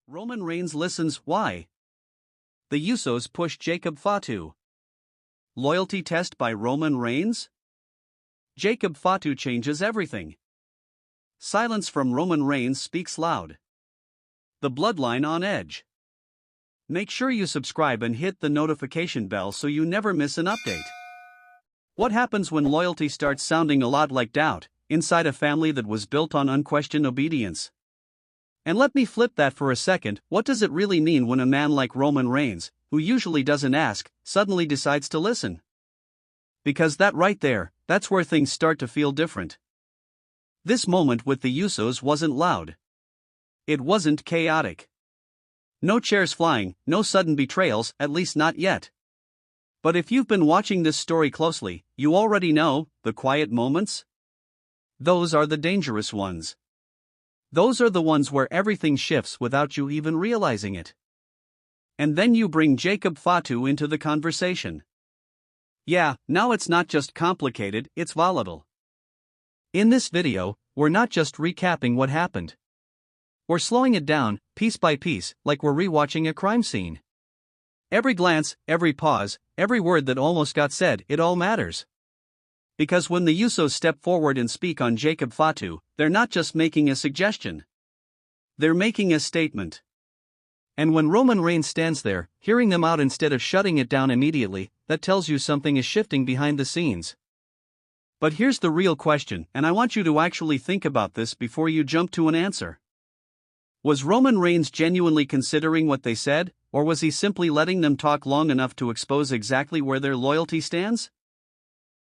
Roman Reigns listens. Why? The Usos push Jacob Fatu. Loyalty test by Roman Reigns? Jacob Fatu changes everything. Silence from Roman Reigns speaks loud. The Bloodline on edge. Make sure you subscribe and hit the notification bell so you never miss an update. What happens when loyalty starts sounding a lot like doubt, inside a family that was built on unquestioned obedience? And let me flip that for a second. What does it really mean when a man like Roman Reigns, who usually doesn't ask, suddenly decides to listen? Because that right there, that's where things start to feel different. This moment with the Usos wasn't loud. It wasn't chaotic. No chairs flying, no sudden betrayals, at least not yet. But if you've been watching this story closely, you already know, the quiet moments? Those are the dangerous ones. Those are the ones where everything shifts without you even realizing it. And then you bring Jacob Fatu into the conversation. Yeah, now it's not just complicated, it's volatile. In this video, we're not just recapping what happened. We're slowing it down, piece by piece, like we're rewatching a crime scene. Every glance, every pause, every word that almost got said, it all matters. Because when the Usos step forward and speak on Jacob Fatu, they're not just making a suggestion. They're making a statement. And when Roman Reigns stands there, hearing them out instead of shutting it down immediately, that tells you something is shifting behind the scenes. But here's the real question, and I want you to actually think about this before you jump to an answer. Was Roman Reigns genuinely considering what they said, or was he simply letting them talk long enough to expose exactly where their loyalty stands?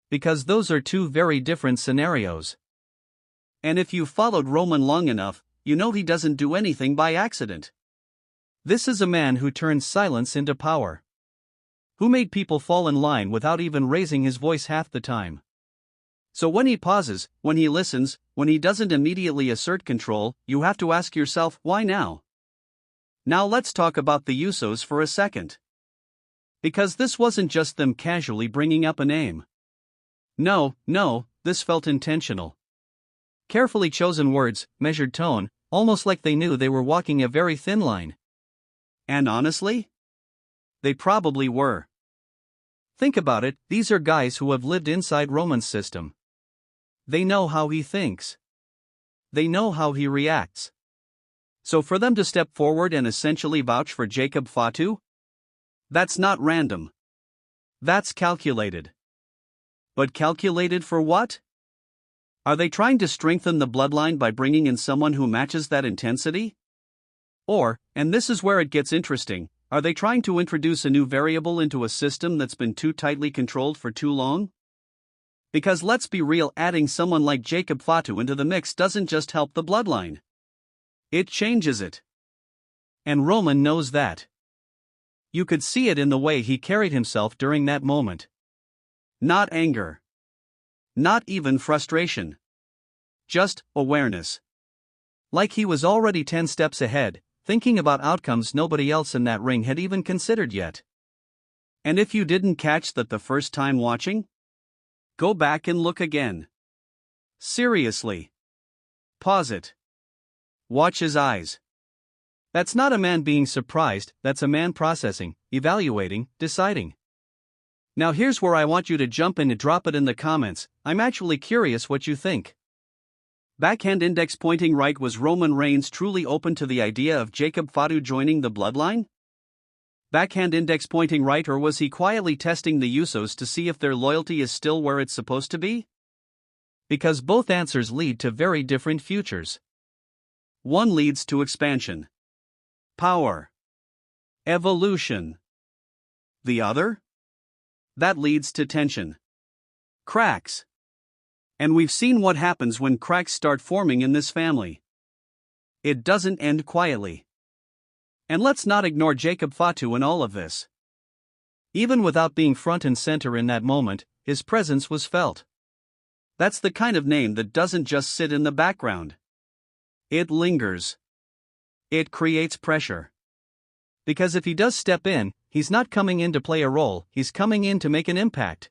Because those are two very different scenarios. And if you've followed Roman long enough, you know he doesn't do anything by accident. This is a man who turns silence into power. Who made people fall in line without even raising his voice half the time. So when he pauses, when he listens, when he doesn't immediately assert control, you have to ask yourself, why now? Now let's talk about the Usos for a second. Because this wasn't just them casually bringing up a name. No, this felt intentional. Carefully chosen words, measured tone, almost like they knew they were walking a very thin line. And honestly, they probably were. Think about it, these are guys who have lived inside Roman's system. They know how he thinks. They know how he reacts. So for them to step forward and essentially vouch for Jacob Fatu? That's not random. That's calculated. But calculated for what? Are they trying to strengthen the bloodline by bringing in someone who matches that intensity? Or, and this is where it gets interesting, are they trying to introduce a new variable into a system that's been too tightly controlled for too long? Because let's be real, adding someone like Jacob Fatu into the mix doesn't just help the bloodline. It changes it. And Roman knows that. You could see it in the way he carried himself during that moment. Not anger. Not even frustration. Just awareness. Like he was already 10 steps ahead, thinking about outcomes nobody else in that ring had even considered yet. And if you didn't catch that the first time watching, go back and look again. Seriously. Pause it. Watch his eyes. That's not a man being surprised, that's a man processing, evaluating, deciding. Now here's where I want you to jump in and drop it in the comments. I'm actually curious what you think. Backhand index pointing right, was Roman Reigns truly open to the idea of Jacob Fatu joining the bloodline? Backhand index pointing right, or was he quietly testing the Usos to see if their loyalty is still where it's supposed to be? Because both answers lead to very different futures. One leads to expansion, power, evolution. The other? That leads to tension, cracks. And we've seen what happens when cracks start forming in this family. It doesn't end quietly. And let's not ignore Jacob Fatu in all of this. Even without being front and center in that moment, his presence was felt. That's the kind of name that doesn't just sit in the background. It lingers. It creates pressure. Because if he does step in, he's not coming in to play a role, he's coming in to make an impact.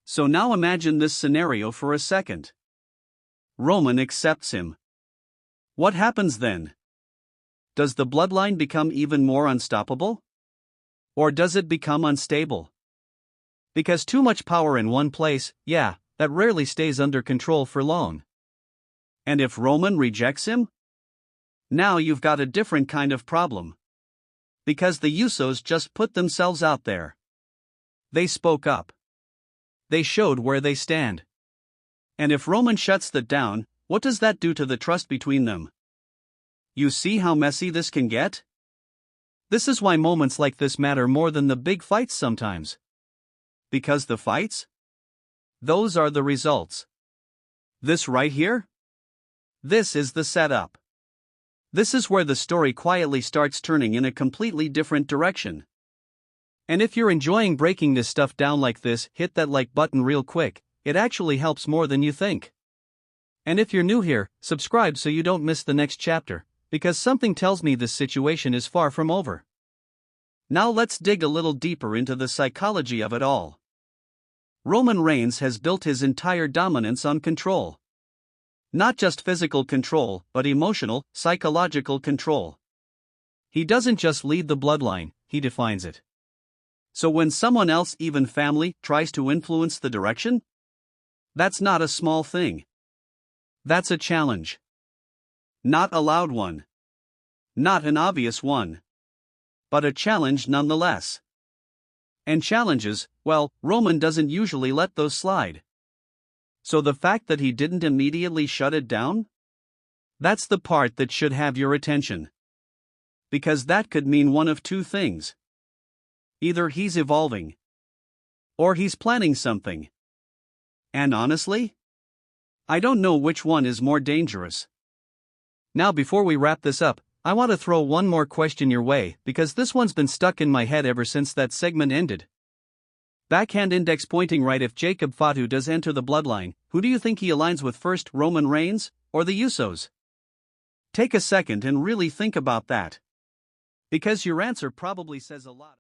So now imagine this scenario for a second. Roman accepts him. What happens then? Does the bloodline become even more unstoppable? Or does it become unstable? Because too much power in one place, that rarely stays under control for long. And if Roman rejects him? Now you've got a different kind of problem. Because the Usos just put themselves out there. They spoke up. They showed where they stand. And if Roman shuts that down, what does that do to the trust between them? You see how messy this can get? This is why moments like this matter more than the big fights sometimes. Because the fights? Those are the results. This right here? This is the setup. This is where the story quietly starts turning in a completely different direction. And if you're enjoying breaking this stuff down like this, hit that like button real quick, it actually helps more than you think. And if you're new here, subscribe so you don't miss the next chapter, because something tells me this situation is far from over. Now let's dig a little deeper into the psychology of it all. Roman Reigns has built his entire dominance on control. Not just physical control, but emotional, psychological control. He doesn't just lead the bloodline, he defines it. So when someone else, even family, tries to influence the direction? That's not a small thing. That's a challenge. Not a loud one. Not an obvious one. But a challenge nonetheless. And challenges, well, Roman doesn't usually let those slide. So the fact that he didn't immediately shut it down? That's the part that should have your attention. Because that could mean one of two things. Either he's evolving. Or he's planning something. And honestly, I don't know which one is more dangerous. Now before we wrap this up, I want to throw one more question your way, because this one's been stuck in my head ever since that segment ended. Backhand index pointing right, if Jacob Fatu does enter the bloodline, who do you think he aligns with first, Roman Reigns, or the Usos? Take a second and really think about that. Because your answer probably says a lot.